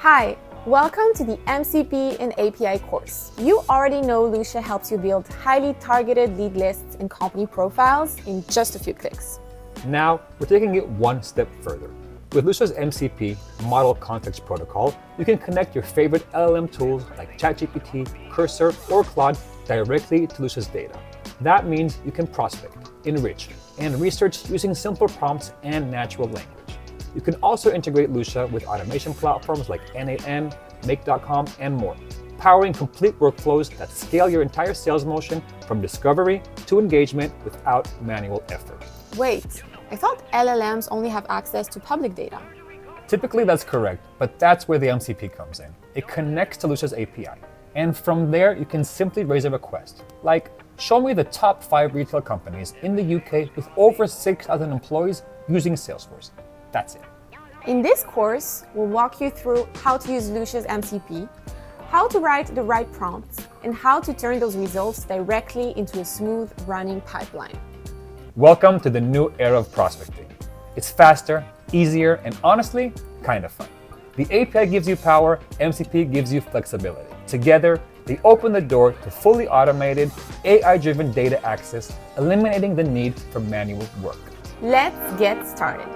Hi, welcome to the MCP and API course. You already know Lusha helps you build highly targeted lead lists and company profiles in just a few clicks. Now, we're taking it one step further. With Lusha's MCP, Model Context Protocol, you can connect your favorite LLM tools like ChatGPT, Cursor, or Claude directly to Lusha's data. That means you can prospect, enrich, and research using simple prompts and natural language. You can also integrate Lusha with automation platforms like NAN, Make.com, and more, powering complete workflows that scale your entire sales motion from discovery to engagement without manual effort. Wait, I thought LLMs only have access to public data. Typically that's correct, but that's where the MCP comes in. It connects to Lusha's API, and from there you can simply raise a request, like show me the top 5 retail companies in the UK with over 6,000 employees using Salesforce. That's it. In this course, we'll walk you through how to use Lusha's MCP, how to write the right prompts, and how to turn those results directly into a smooth running pipeline. Welcome to the new era of prospecting. It's faster, easier, and honestly, kind of fun. The API gives you power, MCP gives you flexibility. Together, they open the door to fully automated, AI-driven data access, eliminating the need for manual work. Let's get started.